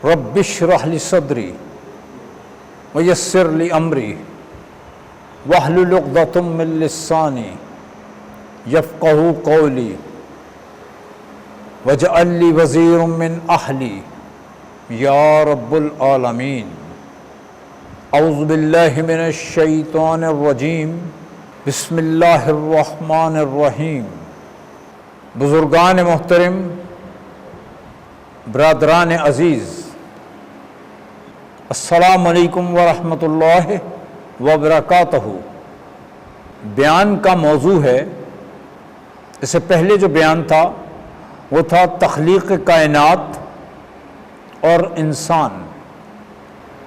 رب اشرح لی صدری ویسر لی امری واحلل عقدۃ من لسانی یفقہوا قولی واجعل لی وزیرا من اہلی یا رب العالمین۔ اعوذ باللہ من الشیطان الرجیم، بسم اللہ الرحمن الرحیم۔ بزرگان محترم، برادران عزیز، السلام علیکم ورحمۃ اللہ وبرکاتہ۔ بیان کا موضوع ہے، اس سے پہلے جو بیان تھا وہ تھا تخلیق کائنات اور انسان۔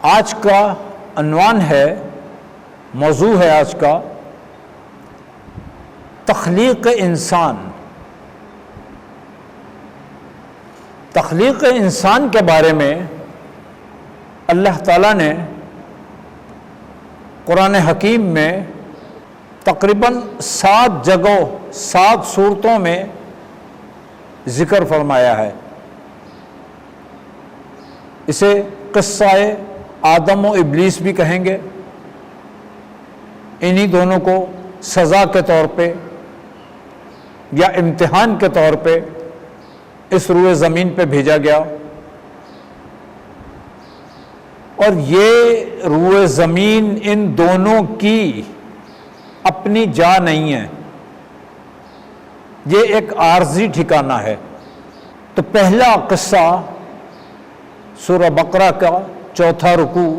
آج کا عنوان ہے، موضوع ہے آج کا تخلیق انسان۔ تخلیق انسان کے بارے میں اللہ تعالیٰ نے قرآن حکیم میں تقریباً 7 جگہوں 7 صورتوں میں ذکر فرمایا ہے۔ اسے قصہ آدم و ابلیس بھی کہیں گے۔ انہی دونوں کو سزا کے طور پہ یا امتحان کے طور پہ اس روئے زمین پہ بھیجا گیا، اور یہ روئے زمین ان دونوں کی اپنی جا نہیں ہے، یہ ایک عارضی ٹھکانہ ہے۔ تو پہلا قصہ سورہ بقرہ کا 4واں رکوع،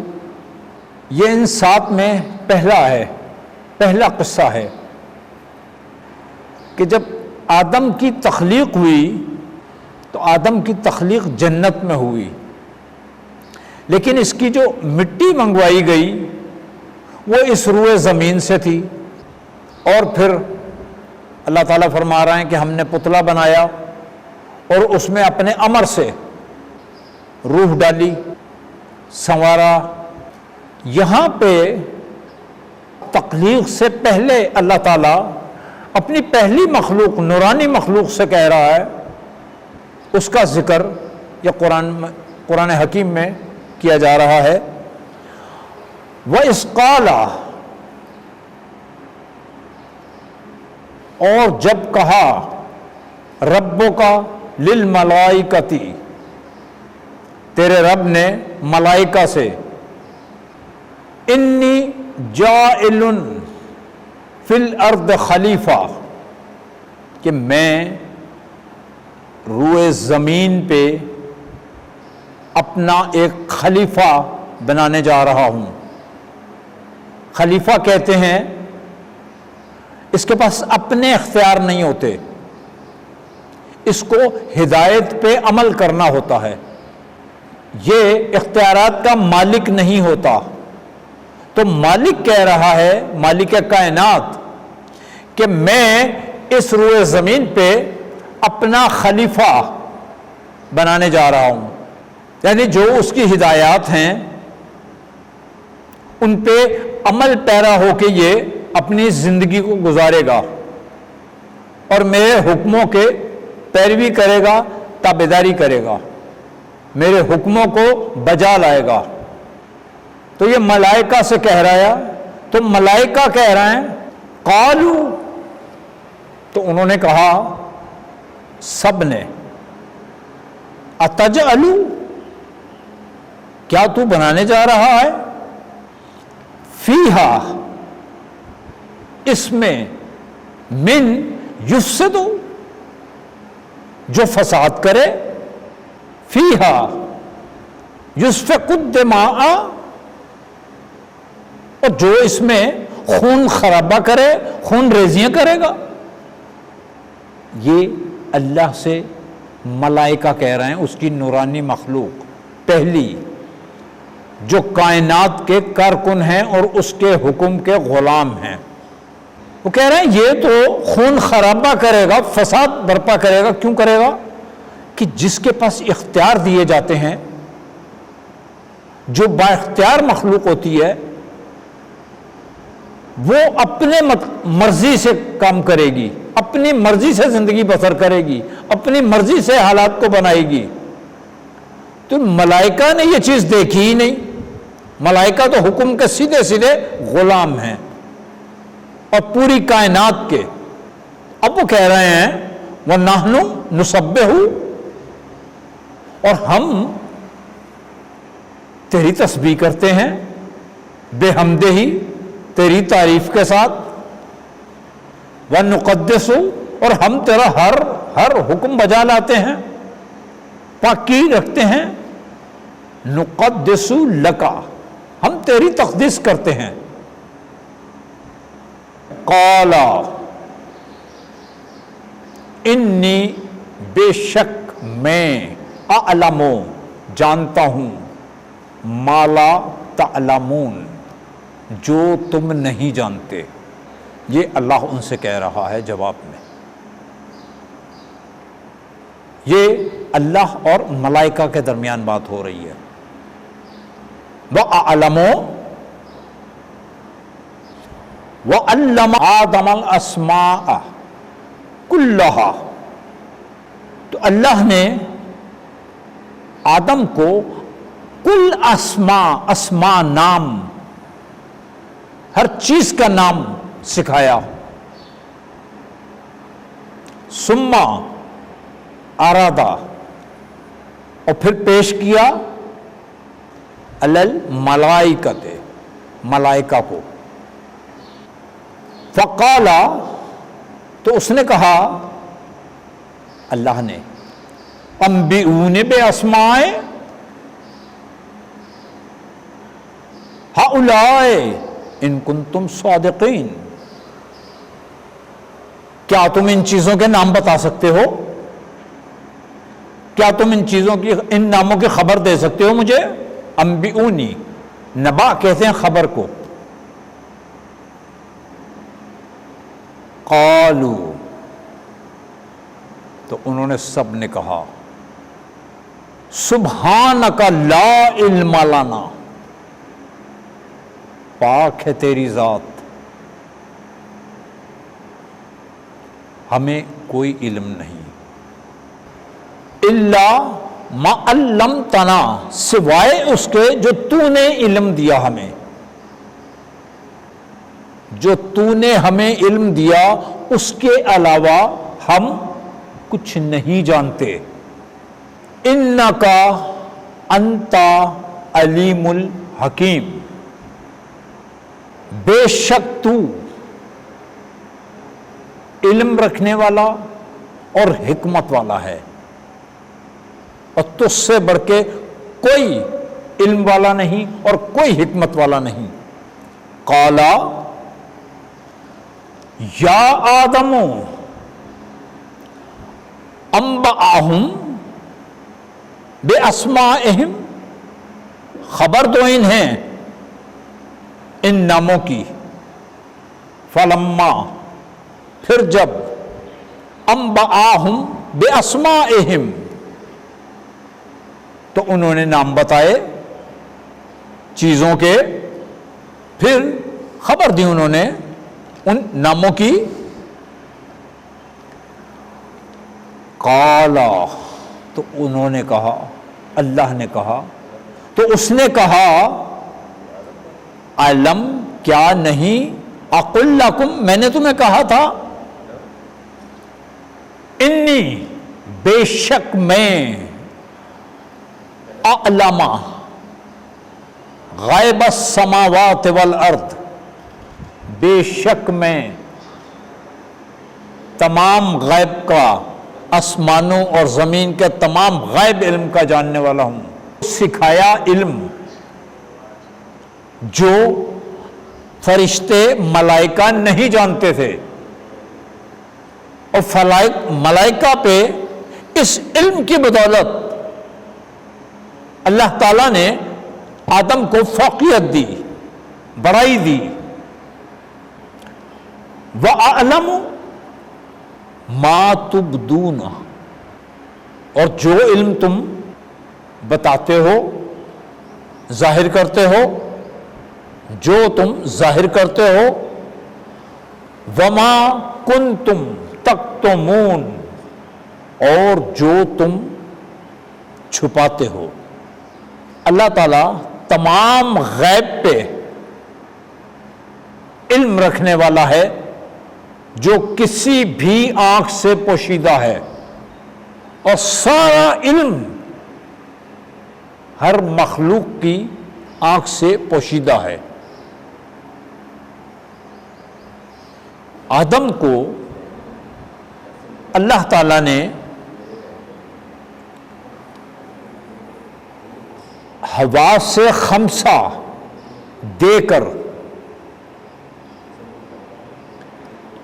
یہ ان 7 میں پہلا ہے، پہلا قصہ ہے کہ جب آدم کی تخلیق ہوئی تو آدم کی تخلیق جنت میں ہوئی، لیکن اس کی جو مٹی منگوائی گئی وہ اس روئے زمین سے تھی۔ اور پھر اللہ تعالیٰ فرما رہے ہیں کہ ہم نے پتلا بنایا اور اس میں اپنے امر سے روح ڈالی، سنوارا۔ یہاں پہ تخلیق سے پہلے اللہ تعالیٰ اپنی پہلی مخلوق، نورانی مخلوق سے کہہ رہا ہے، اس کا ذکر یہ قرآن حکیم میں کیا جا رہا ہے۔ وَإِذْ قَالَ، اور جب کہا ربک للملائکۃ، تیرے رب نے ملائکہ سے، انی جاعل فی الارض خلیفہ، کہ میں روئے زمین پہ اپنا ایک خلیفہ بنانے جا رہا ہوں۔ خلیفہ کہتے ہیں اس کے پاس اپنے اختیار نہیں ہوتے، اس کو ہدایت پہ عمل کرنا ہوتا ہے، یہ اختیارات کا مالک نہیں ہوتا۔ تو مالک کہہ رہا ہے، مالک کائنات، کہ میں اس روئے زمین پہ اپنا خلیفہ بنانے جا رہا ہوں، یعنی جو اس کی ہدایات ہیں ان پہ عمل پیرا ہو کے یہ اپنی زندگی کو گزارے گا اور میرے حکموں کے پیروی کرے گا، تابعداری کرے گا، میرے حکموں کو بجا لائے گا۔ تو یہ ملائکہ سے کہہ رہا ہے، تو ملائکہ کہہ رہے ہیں قالو، تو انہوں نے کہا سب نے، اتجعلو، کیا تو بنانے جا رہا ہے، فیہا، اس میں، من یفسد، جو فساد کرے، فیہا یسفک الدماء، اور جو اس میں خون خرابہ کرے، خون ریزیاں کرے گا۔ یہ اللہ سے ملائکہ کہہ رہے ہیں، اس کی نورانی مخلوق پہلی جو کائنات کے کارکن ہیں اور اس کے حکم کے غلام ہیں، وہ کہہ رہے ہیں یہ تو خون خرابہ کرے گا، فساد برپا کرے گا۔ کیوں کرے گا؟ کہ جس کے پاس اختیار دیے جاتے ہیں، جو با اختیار مخلوق ہوتی ہے، وہ اپنے مرضی سے کام کرے گی، اپنی مرضی سے زندگی بسر کرے گی، اپنی مرضی سے حالات کو بنائے گی۔ تو ملائکہ نے یہ چیز دیکھی ہی نہیں. ملائکہ تو حکم کے سیدھے سیدھے غلام ہیں اور پوری کائنات کے. اب وہ کہہ رہے ہیں وَنَحْنُ نُسَبِّحُ، اور ہم تیری تسبیح کرتے ہیں بِحَمْدِهِ، تیری تعریف کے ساتھ، وَنُقَدِّسُ، اور ہم تیرا ہر حکم بجا لاتے ہیں، پاکی رکھتے ہیں. نُقَدِّسُ لَكَ، ہم تیری تقدیس کرتے ہیں. قَالَ انی، بے شک میں، اعلم، جانتا ہوں، ما لا تعلمون، جو تم نہیں جانتے. یہ اللہ ان سے کہہ رہا ہے جواب میں. یہ اللہ اور ملائکہ کے درمیان بات ہو رہی ہے. وَأَعْلَمُ وَعَلَّمَ آدَمَ الْأَسْمَاءَ كُلَّهَا، تو اللہ نے آدم کو کل اسماء نام، ہر چیز کا نام سکھایا. ثم اراد، اور پھر پیش کیا الملائکۃ، ملائکہ کو. فقال، تو اس نے کہا اللہ نے، انبئونی باسماء ہؤلاء ان کنتم صادقین، کیا تم ان چیزوں کے نام بتا سکتے ہو؟ کیا تم ان چیزوں کی، ان ناموں کی خبر دے سکتے ہو مجھے؟ انبئونی، نبا کہتے ہیں خبر کو. قالو، تو انہوں نے سب نے کہا سبحانک لا علم لنا، پاک ہے تیری ذات، ہمیں کوئی علم نہیں. الا ما علمتنا، سوائے اس کے جو تو نے علم دیا ہمیں، جو تو نے ہمیں علم دیا اس کے علاوہ ہم کچھ نہیں جانتے. انکا انت علیم الحکیم، بے شک تو علم رکھنے والا اور حکمت والا ہے، اور تجھ سے بڑھ کے کوئی علم والا نہیں اور کوئی حکمت والا نہیں. قالا یا آدم انبأہم باسمائہم، خبر دو انہیں ان ناموں کی. فلما، پھر جب، انبأہم باسمائہم، تو انہوں نے نام بتائے چیزوں کے، پھر خبر دی انہوں نے ان ناموں کی. قالا، تو انہوں نے کہا، اللہ نے کہا، تو اس نے کہا علم، کیا نہیں، اقل لکم، میں نے تمہیں کہا تھا، انی، بے شک میں، اعلم، غیب السماوات والارض، بے شک میں تمام غیب کا، آسمانوں اور زمین کے تمام غیب علم کا جاننے والا ہوں. سکھایا علم جو فرشتے ملائکہ نہیں جانتے تھے، اور ملائکہ پہ اس علم کی بدولت اللہ تعالیٰ نے آدم کو فوقیت دی، بڑائی دی. وَأَعْلَمُ مَا تُبْدُونَ، اور جو علم تم بتاتے ہو، ظاہر کرتے ہو، جو تم ظاہر کرتے ہو. وَمَا كُنْتُمْ تَكْتُمُونَ، اور جو تم چھپاتے ہو. اللہ تعالیٰ تمام غیب پہ علم رکھنے والا ہے جو کسی بھی آنکھ سے پوشیدہ ہے، اور سارا علم ہر مخلوق کی آنکھ سے پوشیدہ ہے۔ آدم کو اللہ تعالیٰ نے حواس خمسہ دے کر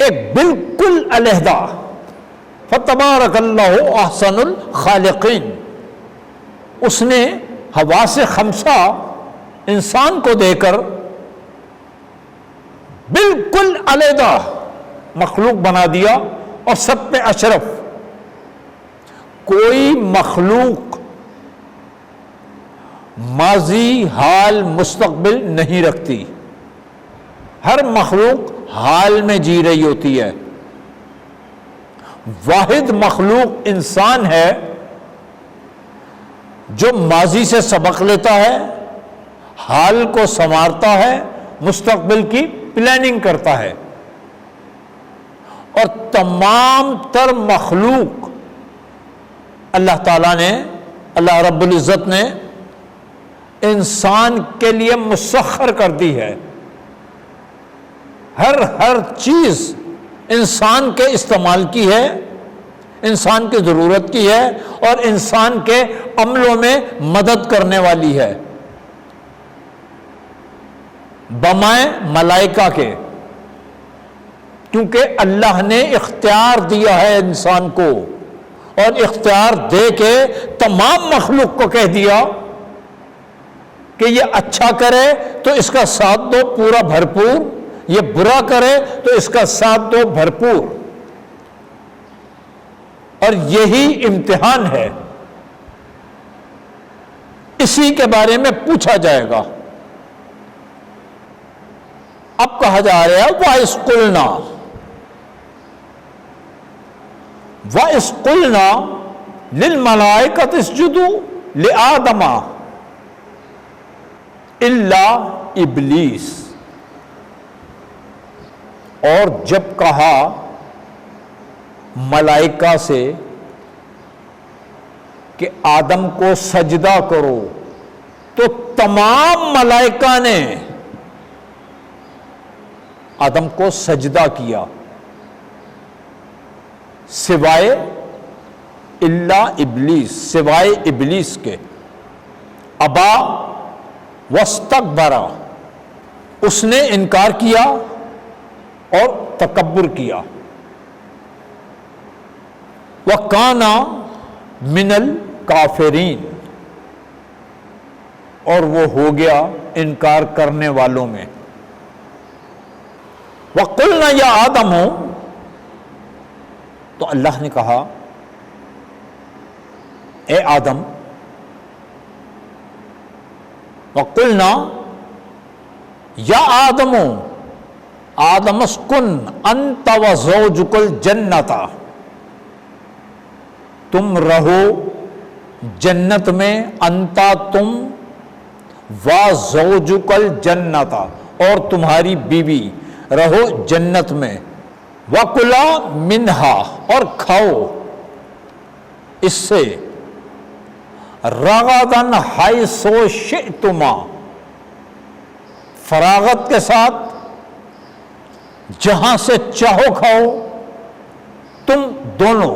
ایک بالکل علیحدہ، فتبارک اللہ احسن الخالقین، اس نے حواس خمسہ انسان کو دے کر بالکل علیحدہ مخلوق بنا دیا، اور سب پہ اشرف۔ کوئی مخلوق ماضی، حال، مستقبل نہیں رکھتی، ہر مخلوق حال میں جی رہی ہوتی ہے۔ واحد مخلوق انسان ہے جو ماضی سے سبق لیتا ہے، حال کو سنوارتا ہے، مستقبل کی پلاننگ کرتا ہے، اور تمام تر مخلوق اللہ تعالیٰ نے، اللہ رب العزت نے انسان کے لیے مسخر کر دی ہے۔ ہر چیز انسان کے استعمال کی ہے، انسان کی ضرورت کی ہے، اور انسان کے عملوں میں مدد کرنے والی ہے، بمائے ملائکہ کے، کیونکہ اللہ نے اختیار دیا ہے انسان کو، اور اختیار دے کے تمام مخلوق کو کہہ دیا کہ یہ اچھا کرے تو اس کا ساتھ دو پورا بھرپور، یہ برا کرے تو اس کا ساتھ دو بھرپور۔ اور یہی امتحان ہے، اسی کے بارے میں پوچھا جائے گا۔ اب کہا جا رہا ہے وَإِذْ قُلْنَا، وَإِذْ قُلْنَا لِلْمَلَائِكَةِ اسْجُدُوا لِآدَمَ إِلَّا إِبْلِيسَ، اور جب کہا ملائکہ سے کہ آدم کو سجدہ کرو، تو تمام ملائکہ نے آدم کو سجدہ کیا سوائے الا ابلیس، سوائے ابلیس کے۔ ابا واستکبر، اس نے انکار کیا اور تکبر کیا۔ وَكَانَ مِنَ الْكَافِرِينَ، اور وہ ہو گیا انکار کرنے والوں میں۔ وَقُلْنَا يَا آدَمُ، تو اللہ نے کہا اے آدم، وَقُلْنَا یا آدم، آدم اسکن انت وزوجک الجنت، تم رہو جنت میں، انتا تم، وزوجک الجنت اور تمہاری بیوی رہو جنت میں، وَكُلَا مِنْهَا اور کھاؤ اس سے، رَغَدًا حَيْثُ شِئْتُمَا فراغت کے ساتھ، جہاں سے چاہو کھاؤ تم دونوں،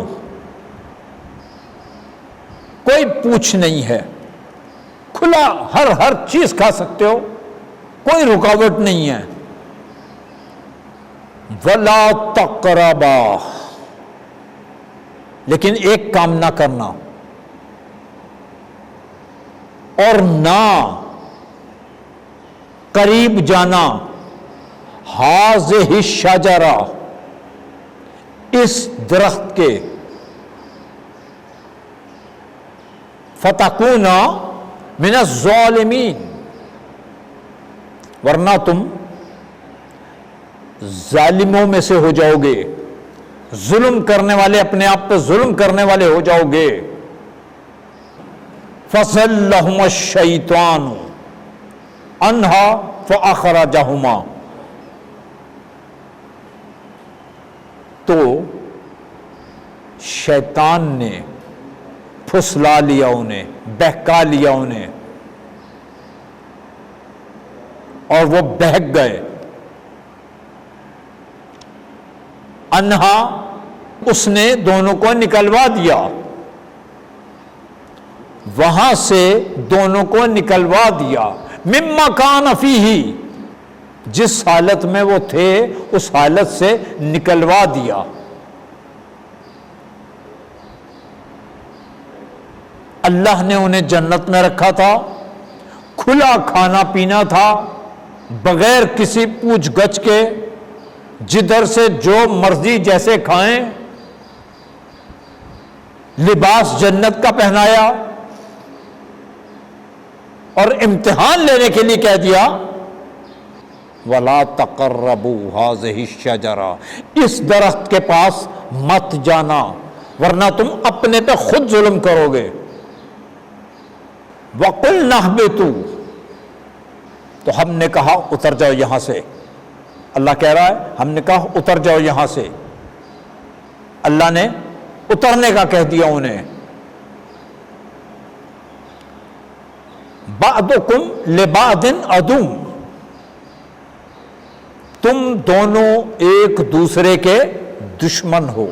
کوئی پوچھ نہیں ہے، کھلا ہر چیز کھا سکتے ہو، کوئی رکاوٹ نہیں ہے۔ وَلَا تَقْرَبَا، لیکن ایک کام نہ کرنا، اور نہ قریب جانا، هَذِهِ الشَّجَرَةَ اس درخت کے، فَتَكُونَ مِنَ الظَّالِمِينَ، ورنہ تم ظالموں میں سے ہو جاؤ گے، ظلم کرنے والے، اپنے آپ پہ ظلم کرنے والے ہو جاؤ گے۔ فَأَزَلَّهُمَا الشَّيْطَانُ عَنْهَا فَأَخْرَجَهُمَا، تو شیطان نے پھسلا لیا انہیں، بہکا لیا انہیں، اور وہ بہک گئے۔ انہا، اس نے دونوں کو نکلوا دیا، وہاں سے دونوں کو نکلوا دیا، مما کان فیہ، جس حالت میں وہ تھے اس حالت سے نکلوا دیا۔ اللہ نے انہیں جنت میں رکھا تھا، کھلا کھانا پینا تھا، بغیر کسی پوچھ گچھ کے، جدھر سے جو مرضی جیسے کھائیں، لباس جنت کا پہنایا، اور امتحان لینے کے لیے کہہ دیا وَلَا تَقَرَّبُوا هَٰذِهِ الشَّجَرَةَ، اس درخت کے پاس مت جانا ورنہ تم اپنے پہ خود ظلم کرو گے۔ وَقُلْنَا اهْبِطُوا، تو ہم نے کہا اتر جاؤ یہاں سے۔ اللہ کہہ رہا ہے ہم نے کہا اتر جاؤ یہاں سے، اللہ نے اترنے کا کہہ دیا انہیں۔ بَعْضُكُمْ لِبَعْضٍ عَدُوٌّ، تم دونوں ایک دوسرے کے دشمن ہو،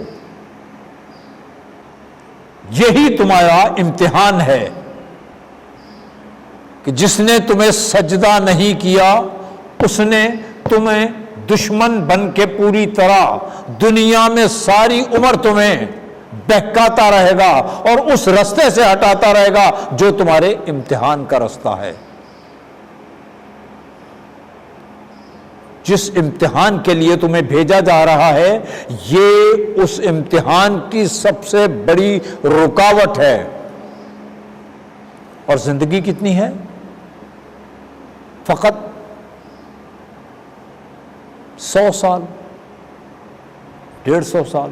یہی تمہارا امتحان ہے کہ جس نے تمہیں سجدہ نہیں کیا اس نے تمہیں دشمن بن کے پوری طرح دنیا میں ساری عمر تمہیں بہکاتا رہے گا اور اس رستے سے ہٹاتا رہے گا جو تمہارے امتحان کا رستہ ہے۔ جس امتحان کے لیے تمہیں بھیجا جا رہا ہے یہ اس امتحان کی سب سے بڑی رکاوٹ ہے۔ اور زندگی کتنی ہے؟ فقط 100 سال، 150 سال،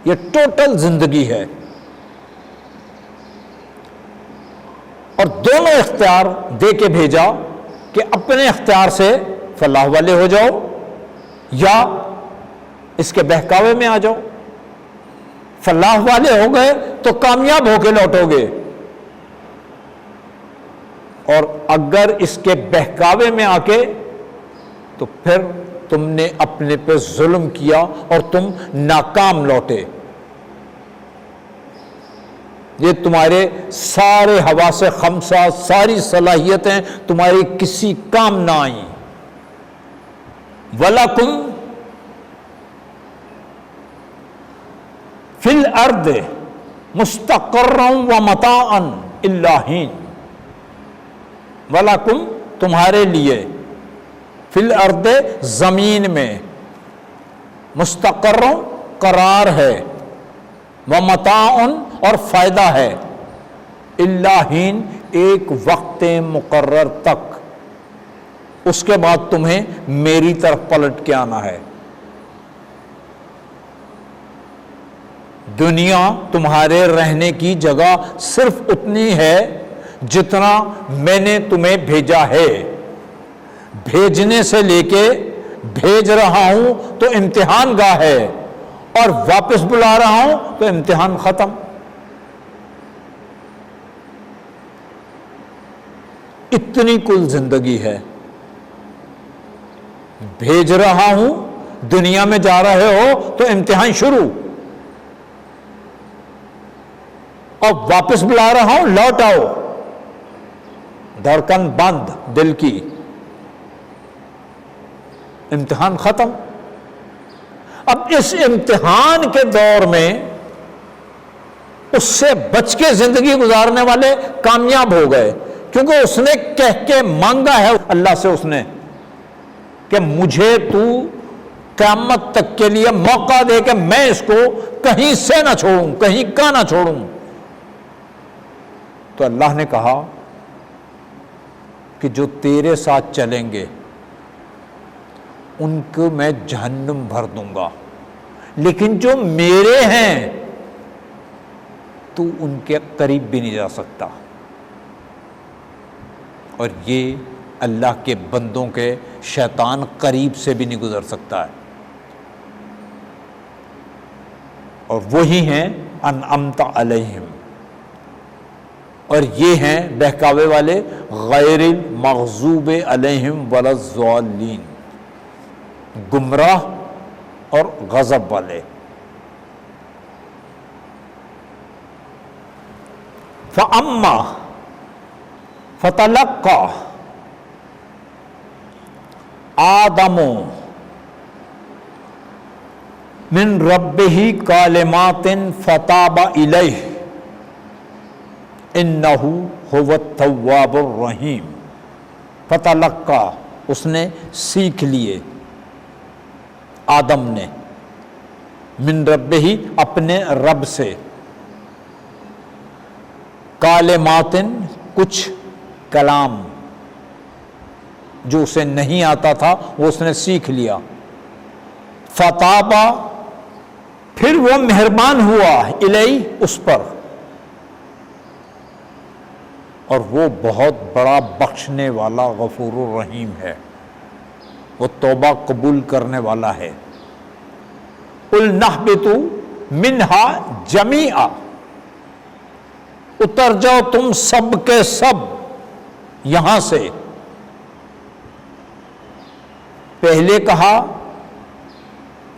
یہ ٹوٹل زندگی ہے۔ اور دونوں اختیار دے کے بھیجا کہ اپنے اختیار سے فلاح والے ہو جاؤ یا اس کے بہکاوے میں آ جاؤ۔ فلاح والے ہو گئے تو کامیاب ہو کے لوٹو گے، اور اگر اس کے بہکاوے میں آ کے تو پھر تم نے اپنے پہ ظلم کیا اور تم ناکام لوٹے۔ یہ تمہارے سارے حواس خمسہ، ساری صلاحیتیں تمہاری کسی کام نہ آئیں۔ وَلَكُمْ فِي الْأَرْضِ مُسْتَقَرًّا وَمَتَاعًا إِلَّا حِينَ، وَلَكُمْ تمہارے لیے، فِي الْأَرْضِ زمین میں، مستقر قرار ہے، وَمَتَاعٌ اور فائدہ ہے، إِلَّا حِينَ ایک وقت مقرر تک، اس کے بعد تمہیں میری طرف پلٹ کے آنا ہے۔ دنیا تمہارے رہنے کی جگہ صرف اتنی ہے جتنا میں نے تمہیں بھیجا ہے، بھیجنے سے لے کے بھیج رہا ہوں تو امتحان گاہ ہے، اور واپس بلا رہا ہوں تو امتحان ختم۔ اتنی کل زندگی ہے، بھیج رہا ہوں، دنیا میں جا رہے ہو تو امتحان شروع، اور واپس بلا رہا ہوں لوٹ آؤ، دھڑکن بند دل کی، امتحان ختم۔ اب اس امتحان کے دور میں اس سے بچ کے زندگی گزارنے والے کامیاب ہو گئے، کیونکہ اس نے کہہ کے مانگا ہے اللہ سے، اس نے کہ مجھے تو قیامت تک کے لیے موقع دے کہ میں اس کو کہیں سے نہ چھوڑوں، کہیں کا نہ چھوڑوں۔ تو اللہ نے کہا کہ جو تیرے ساتھ چلیں گے ان کو میں جہنم بھر دوں گا، لیکن جو میرے ہیں تو ان کے قریب بھی نہیں جا سکتا. اور یہ اللہ کے بندوں کے شیطان قریب سے بھی نہیں گزر سکتا ہے. اور وہی ہیں انعمت علیہم، اور یہ ہیں بہکاوے والے غیر المغضوب علیہم ولا الضالین، گمراہ اور غضب والے. فَأَمَّا فَتَلَقَّى آدَمُ من ربہ کلمات فتاب الیہ انہ ھو التواب الرحیم. فتلقى، اس نے سیکھ لیے، آدم نے، من ربہ، اپنے رب سے، کلمات، کچھ کلام جو اسے نہیں آتا تھا وہ اس نے سیکھ لیا. فتابا، پھر وہ مہربان ہوا، الیہ، اس پر، اور وہ بہت بڑا بخشنے والا غفور الرحیم ہے، وہ توبہ قبول کرنے والا ہے. قُلْ نَهْبِطُ مِنْهَا جَمِيعًا، اتر جاؤ تم سب کے سب یہاں سے. پہلے کہا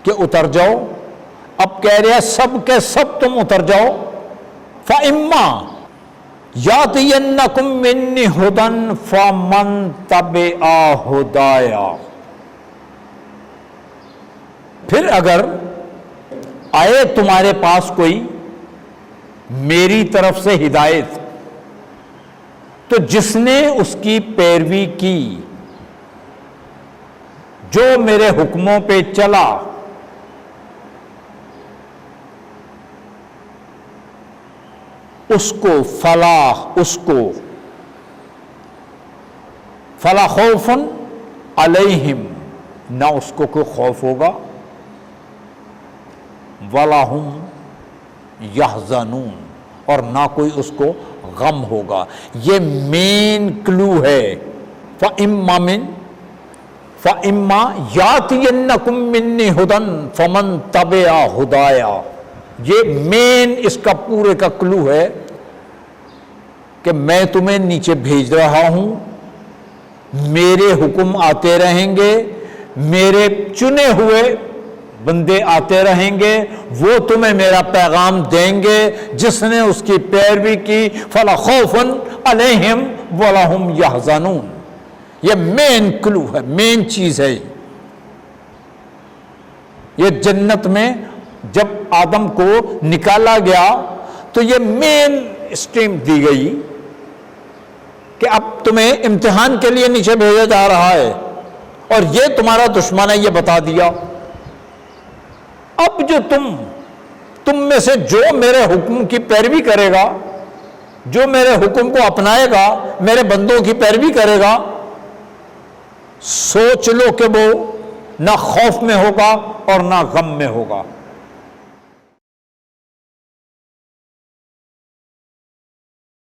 کہ اتر جاؤ، اب کہہ رہے سب کے سب تم اتر جاؤ. فَإِمَّا يَأْتِيَنَّكُم مِّنِّي هُدًى فَمَن تَبِعَ هُدَايَ، پھر اگر آئے تمہارے پاس کوئی میری طرف سے ہدایت، تو جس نے اس کی پیروی کی، جو میرے حکموں پہ چلا، اس کو فلاح، اس کو فلا خوف علیہم، نہ اس کو کوئی خوف ہوگا، ولا ہم یحزنون، اور نہ کوئی اس کو غم ہوگا. یہ مین کلو ہے. فَإِمَّا يَأْتِيَنَّكُم مِّنِّي هُدًى فَمَن تَبِعَ هُدَايَ، یہ مین اس کا پورے کا کلو ہے کہ میں تمہیں نیچے بھیج رہا ہوں، میرے حکم آتے رہیں گے، میرے چنے ہوئے بندے آتے رہیں گے، وہ تمہیں میرا پیغام دیں گے. جس نے اس کی پیروی کی، فلا خوف علیہم ولا ہم یحزنون. یہ مین کلو ہے، مین چیز ہے. یہ جنت میں جب آدم کو نکالا گیا تو یہ مین اسٹریم دی گئی کہ اب تمہیں امتحان کے لیے نیچے بھیجا جا رہا ہے، اور یہ تمہارا دشمن ہے، یہ بتا دیا. اب جو تم میں سے جو میرے حکم کی پیروی کرے گا، جو میرے حکم کو اپنائے گا، میرے بندوں کی پیروی کرے گا، سوچ لو کہ وہ نہ خوف میں ہوگا اور نہ غم میں ہوگا.